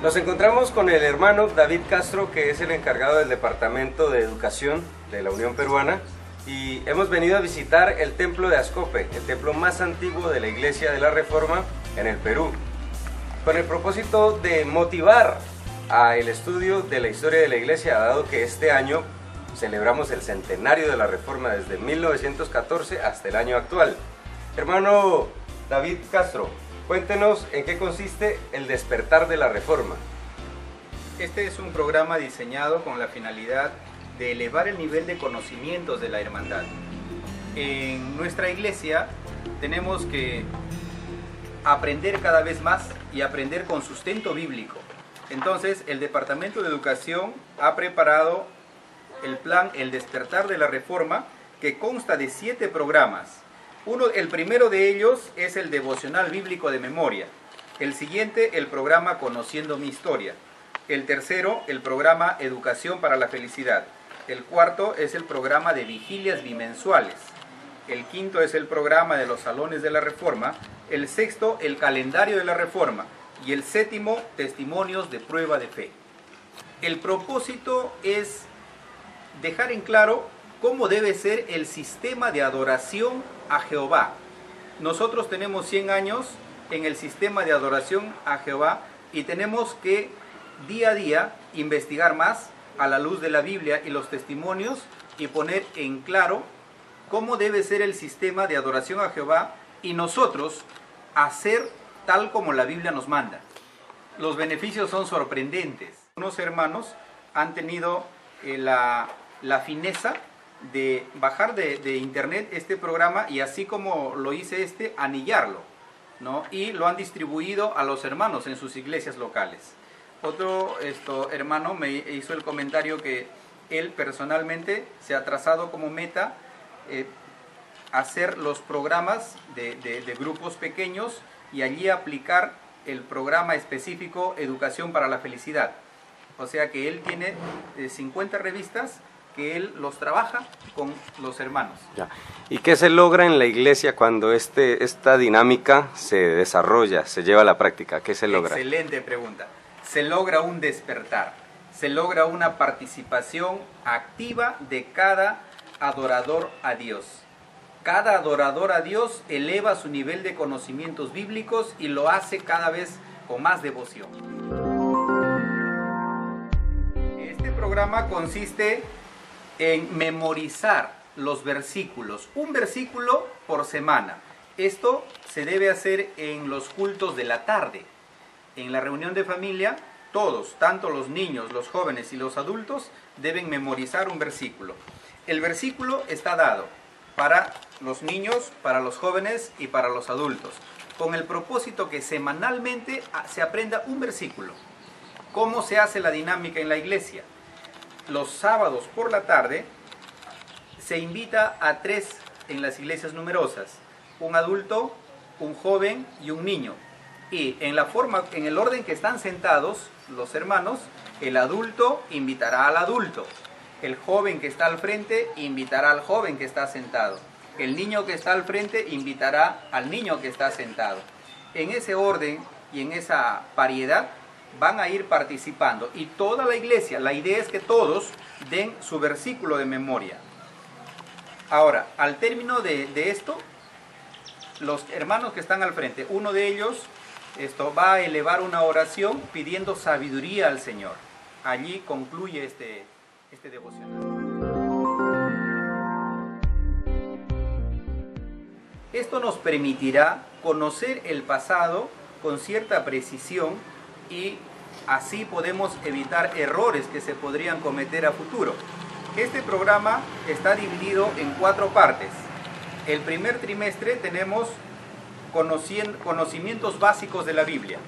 Nos encontramos con el hermano David Castro, que es el encargado del Departamento de Educación de la Unión Peruana, y hemos venido a visitar el templo de Ascope, el templo más antiguo de la Iglesia de la Reforma en el Perú, con el propósito de motivar al estudio de la historia de la Iglesia, dado que este año celebramos el centenario de la Reforma desde 1914 hasta el año actual. Hermano David Castro, cuéntenos en qué consiste el despertar de la Reforma. Este es un programa diseñado con la finalidad de elevar el nivel de conocimientos de la hermandad. En nuestra iglesia tenemos que aprender cada vez más y aprender con sustento bíblico. Entonces, el Departamento de Educación ha preparado el plan El Despertar de la Reforma, que consta de 7 programas. El primero de ellos es el devocional bíblico de memoria. El siguiente, el programa Conociendo mi Historia. El tercero, el programa Educación para la Felicidad. El cuarto es el programa de vigilias bimensuales. El quinto es el programa de los salones de la Reforma. El sexto, el calendario de la Reforma. Y el séptimo, testimonios de prueba de fe. El propósito es dejar en claro cómo debe ser el sistema de adoración a Jehová. Nosotros tenemos 100 años en el sistema de adoración a Jehová y tenemos que día a día investigar más a la luz de la Biblia y los testimonios y poner en claro cómo debe ser el sistema de adoración a Jehová y nosotros hacer tal como la Biblia nos manda. Los beneficios son sorprendentes. Unos hermanos han tenido la fineza de bajar de internet este programa y así como lo hice anillarlo, ¿no? Y lo han distribuido a los hermanos en sus iglesias locales. Otro hermano me hizo el comentario que él personalmente se ha trazado como meta hacer los programas de grupos pequeños y allí aplicar el programa específico Educación para la Felicidad. O sea que él tiene 50 revistas que él los trabaja con los hermanos. Ya. ¿Y qué se logra en la iglesia cuando esta dinámica se desarrolla, se lleva a la práctica? ¿Qué se logra? Excelente pregunta. Se logra un despertar, se logra una participación activa de cada adorador a Dios. Cada adorador a Dios eleva su nivel de conocimientos bíblicos y lo hace cada vez con más devoción. Este programa consiste en memorizar los versículos, un versículo por semana. Esto se debe hacer en los cultos de la tarde. En la reunión de familia, todos, tanto los niños, los jóvenes y los adultos, deben memorizar un versículo. El versículo está dado para los niños, para los jóvenes y para los adultos, con el propósito que semanalmente se aprenda un versículo. ¿Cómo se hace la dinámica en la iglesia? Los sábados por la tarde se invita a 3 en las iglesias numerosas, un adulto, un joven y un niño. Y en el orden que están sentados los hermanos, el adulto invitará al adulto, el joven que está al frente invitará al joven que está sentado, el niño que está al frente invitará al niño que está sentado. En ese orden y en esa variedad van a ir participando y toda la iglesia, la idea es que todos den su versículo de memoria. Ahora, al término de esto, los hermanos que están al frente, uno de ellos va a elevar una oración pidiendo sabiduría al Señor. Allí concluye este devocional. Esto nos permitirá conocer el pasado con cierta precisión y así podemos evitar errores que se podrían cometer a futuro. Este programa está dividido en 4 partes. El primer trimestre tenemos conocimientos básicos de la Biblia.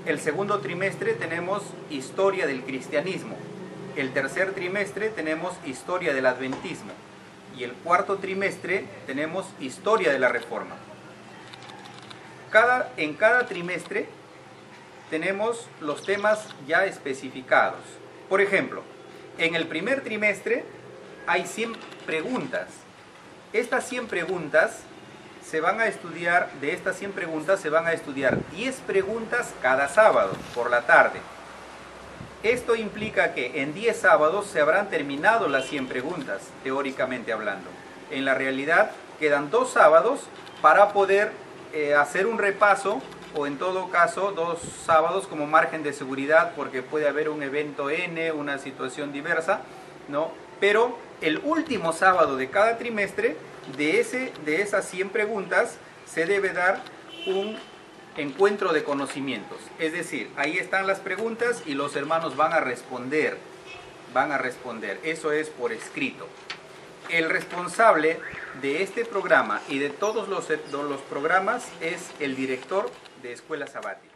El segundo trimestre tenemos historia del cristianismo. El tercer trimestre tenemos historia del adventismo. Y el cuarto trimestre tenemos historia de la Reforma. En cada trimestre tenemos los temas ya especificados. Por ejemplo, en el primer trimestre hay 100 preguntas. Estas 100 preguntas se van a estudiar, de estas 100 preguntas se van a estudiar 10 preguntas cada sábado por la tarde. Esto implica que en 10 sábados se habrán terminado las 100 preguntas, teóricamente hablando. En la realidad quedan 2 sábados para poder hacer un repaso, o en todo caso 2 sábados como margen de seguridad, porque puede haber un evento N, una situación diversa, ¿no? Pero el último sábado de cada trimestre, de esas 100 preguntas, se debe dar un encuentro de conocimientos. Es decir, ahí están las preguntas y los hermanos van a responder. Eso es por escrito. El responsable de este programa y de todos los programas es el director de Escuela Sabática.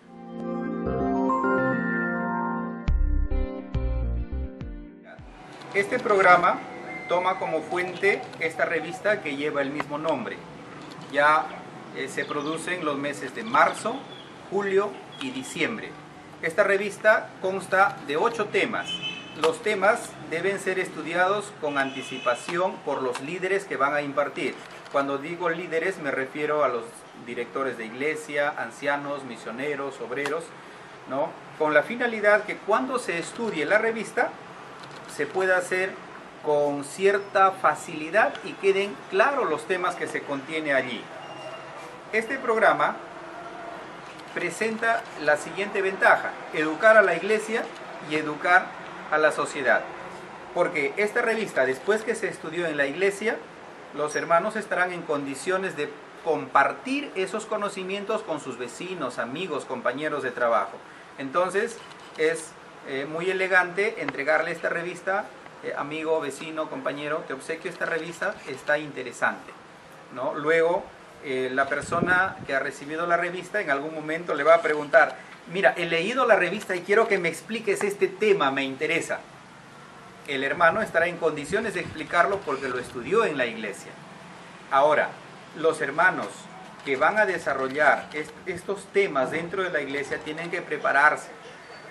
Este programa toma como fuente esta revista que lleva el mismo nombre. Ya se produce en los meses de marzo, julio y diciembre. Esta revista consta de 8 temas. Los temas deben ser estudiados con anticipación por los líderes que van a impartir. Cuando digo líderes me refiero a los directores de iglesia, ancianos, misioneros, obreros, ¿no? Con la finalidad que cuando se estudie la revista se pueda hacer con cierta facilidad y queden claros los temas que se contiene allí. Este programa presenta la siguiente ventaja: educar a la iglesia y educar a la sociedad. Porque esta revista, después que se estudió en la iglesia, los hermanos estarán en condiciones de compartir esos conocimientos con sus vecinos, amigos, compañeros de trabajo. Entonces es muy elegante entregarle esta revista, amigo, vecino, compañero, te obsequio esta revista, está interesante, ¿no? Luego la persona que ha recibido la revista en algún momento le va a preguntar: mira, he leído la revista y quiero que me expliques este tema, me interesa. El hermano estará en condiciones de explicarlo porque lo estudió en la iglesia. Ahora, los hermanos que van a desarrollar estos temas dentro de la iglesia tienen que prepararse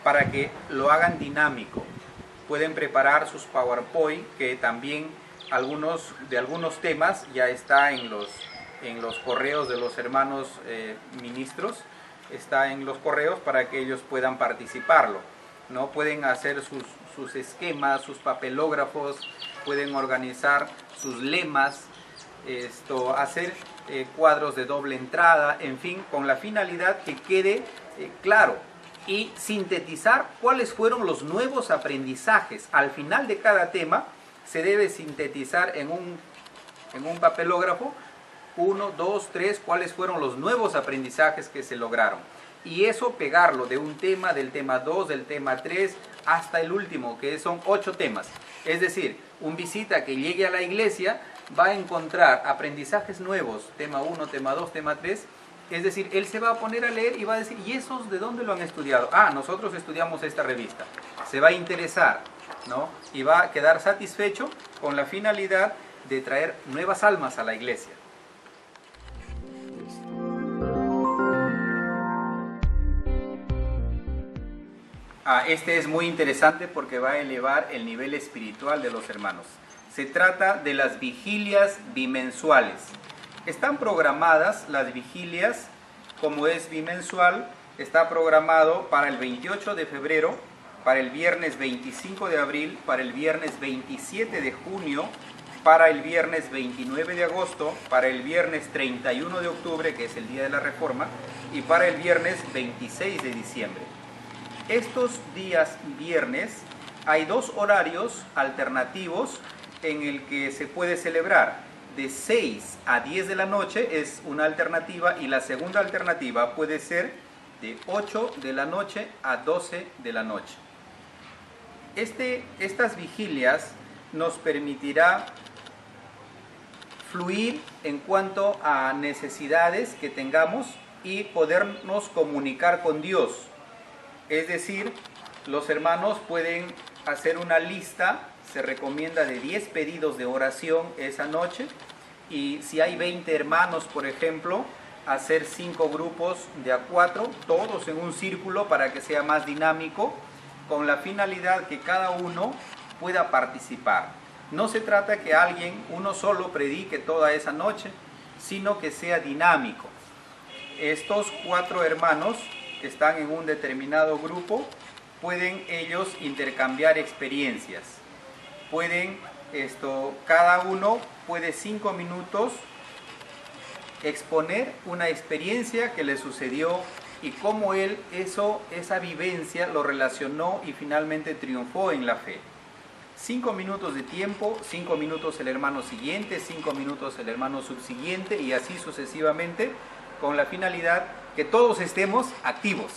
para que lo hagan dinámico. Pueden preparar sus PowerPoint, que también de algunos temas ya está en los correos de los hermanos ministros, está en los correos para que ellos puedan participarlo, ¿no? Pueden hacer sus esquemas, sus papelógrafos, pueden organizar sus lemas, hacer cuadros de doble entrada, en fin, con la finalidad que quede claro, y sintetizar cuáles fueron los nuevos aprendizajes. Al final de cada tema se debe sintetizar en un papelógrafo 1, 2, 3, cuáles fueron los nuevos aprendizajes que se lograron. Y eso pegarlo de un tema, del tema 2, del tema 3, hasta el último, que son 8 temas. Es decir, un visita que llegue a la iglesia va a encontrar aprendizajes nuevos, tema 1, tema 2, tema 3. Es decir, él se va a poner a leer y va a decir: ¿y esos de dónde lo han estudiado? Ah, nosotros estudiamos esta revista. Se va a interesar, ¿no? Y va a quedar satisfecho con la finalidad de traer nuevas almas a la iglesia. Este es muy interesante porque va a elevar el nivel espiritual de los hermanos. Se trata de las vigilias bimensuales. Están programadas las vigilias, como es bimensual, está programado para el 28 de febrero, para el viernes 25 de abril, para el viernes 27 de junio, para el viernes 29 de agosto, para el viernes 31 de octubre, que es el Día de la Reforma, y para el viernes 26 de diciembre. Estos días viernes hay 2 horarios alternativos en el que se puede celebrar. De 6 a 10 de la noche es una alternativa, y la segunda alternativa puede ser de 8 de la noche a 12 de la noche. Estas vigilias nos permitirá fluir en cuanto a necesidades que tengamos y podernos comunicar con Dios. Es decir, los hermanos pueden hacer una lista, se recomienda de 10 pedidos de oración esa noche, y si hay 20 hermanos, por ejemplo, hacer 5 grupos de a 4, todos en un círculo para que sea más dinámico, con la finalidad que cada uno pueda participar. No se trata que uno solo predique toda esa noche, sino que sea dinámico. Estos 4 hermanos que están en un determinado grupo pueden ellos intercambiar experiencias. Pueden, cada uno puede 5 minutos exponer una experiencia que le sucedió y cómo él esa vivencia lo relacionó y finalmente triunfó en la fe. 5 minutos de tiempo, 5 minutos el hermano siguiente, 5 minutos el hermano subsiguiente y así sucesivamente, con la finalidad que todos estemos activos,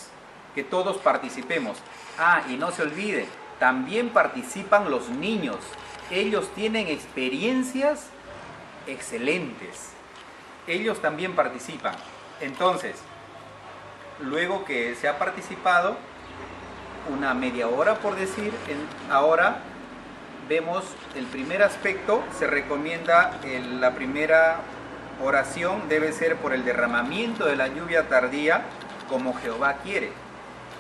que todos participemos. Y no se olvide, también participan los niños. Ellos tienen experiencias excelentes. Ellos también participan. Entonces, luego que se ha participado, una media hora por decir, ahora vemos el primer aspecto. Se recomienda la primera oración debe ser por el derramamiento de la lluvia tardía, como Jehová quiere.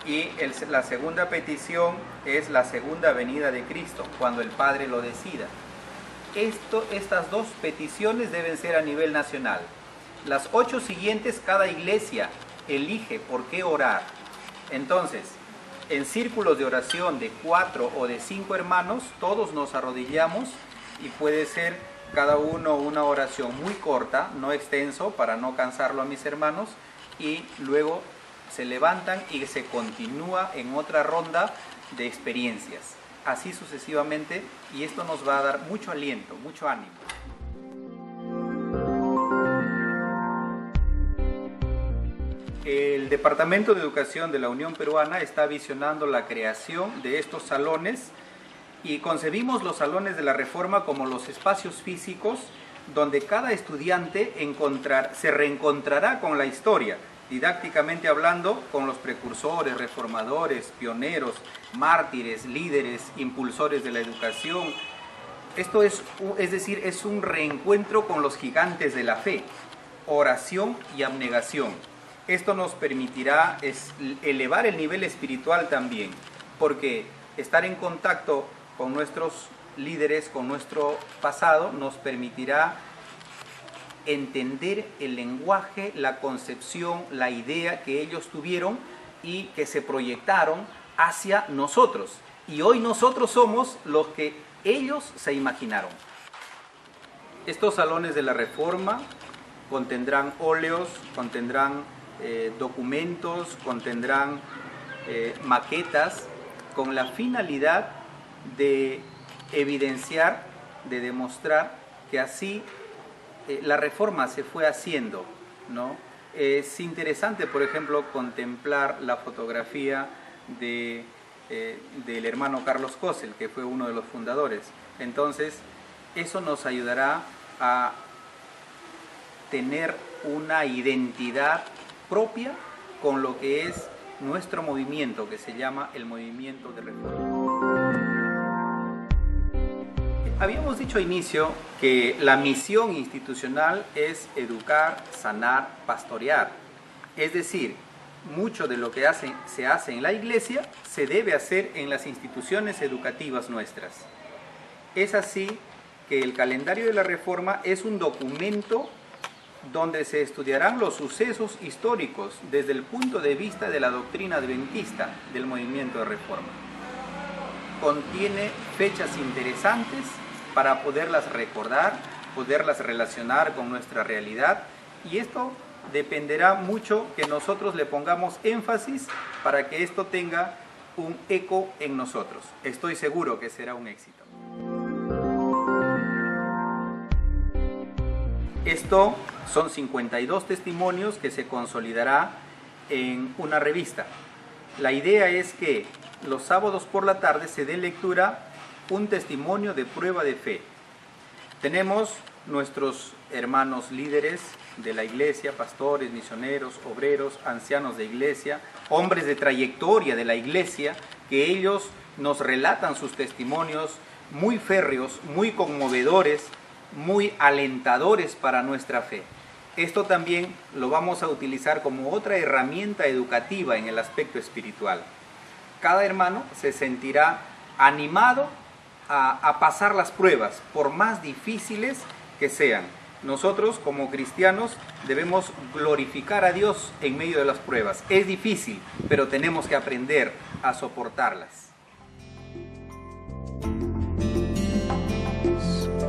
Y la segunda petición es la segunda venida de Cristo, cuando el Padre lo decida. Estas dos peticiones deben ser a nivel nacional. Las 8 siguientes, cada iglesia elige por qué orar. Entonces, en círculos de oración de 4 o de 5 hermanos, todos nos arrodillamos y puede ser cada uno una oración muy corta, no extenso, para no cansarlo a mis hermanos, y luego se levantan y se continúa en otra ronda de experiencias. Así sucesivamente, y esto nos va a dar mucho aliento, mucho ánimo. El Departamento de Educación de la Unión Peruana está visionando la creación de estos salones y concebimos los salones de la Reforma como los espacios físicos donde cada estudiante se reencontrará con la historia, didácticamente hablando, con los precursores, reformadores, pioneros, mártires, líderes, impulsores de la educación. Esto es decir, es un reencuentro con los gigantes de la fe, oración y abnegación. Esto nos permitirá elevar el nivel espiritual también, porque estar en contacto con nuestros líderes, con nuestro pasado, nos permitirá entender el lenguaje, la concepción, la idea que ellos tuvieron y que se proyectaron hacia nosotros. Y hoy nosotros somos los que ellos se imaginaron. Estos salones de la Reforma contendrán óleos, contendrán documentos, contendrán maquetas con la finalidad de evidenciar, de demostrar que así la Reforma se fue haciendo, ¿no? Es interesante, por ejemplo, contemplar la fotografía del hermano Carlos Cosel, que fue uno de los fundadores. Entonces, eso nos ayudará a tener una identidad propia con lo que es nuestro movimiento, que se llama el Movimiento de Reforma. Habíamos dicho al inicio que la misión institucional es educar, sanar, pastorear. Es decir, mucho de lo que se hace en la iglesia se debe hacer en las instituciones educativas nuestras. Es así que el calendario de la Reforma es un documento donde se estudiarán los sucesos históricos desde el punto de vista de la doctrina adventista del movimiento de Reforma. Contiene fechas interesantes para poderlas recordar, poderlas relacionar con nuestra realidad, y esto dependerá mucho que nosotros le pongamos énfasis para que esto tenga un eco en nosotros. Estoy seguro que será un éxito. Esto son 52 testimonios que se consolidará en una revista. La idea es que los sábados por la tarde se dé lectura un testimonio de prueba de fe. Tenemos nuestros hermanos líderes de la iglesia, pastores, misioneros, obreros, ancianos de iglesia, hombres de trayectoria de la iglesia, que ellos nos relatan sus testimonios muy férreos, muy conmovedores, muy alentadores para nuestra fe. Esto también lo vamos a utilizar como otra herramienta educativa en el aspecto espiritual. Cada hermano se sentirá animado a pasar las pruebas, por más difíciles que sean. Nosotros como cristianos debemos glorificar a Dios en medio de las pruebas. Es difícil, pero tenemos que aprender a soportarlas.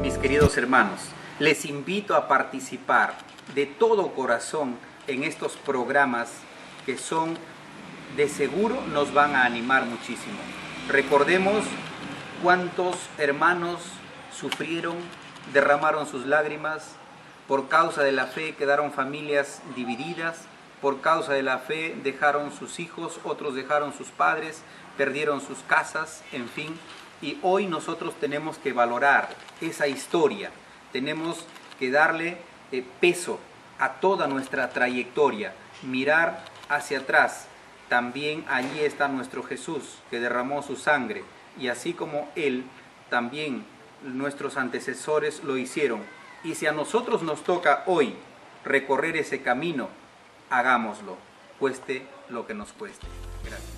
Mis queridos hermanos, les invito a participar de todo corazón en estos programas que son, de seguro, nos van a animar muchísimo. Recordemos cuántos hermanos sufrieron, derramaron sus lágrimas. Por causa de la fe quedaron familias divididas, por causa de la fe dejaron sus hijos, otros dejaron sus padres, perdieron sus casas, en fin. Y hoy nosotros tenemos que valorar esa historia, tenemos que darle peso a toda nuestra trayectoria, mirar hacia atrás. También allí está nuestro Jesús, que derramó su sangre, y así como Él, también nuestros antecesores lo hicieron. Y si a nosotros nos toca hoy recorrer ese camino, hagámoslo, cueste lo que nos cueste. Gracias.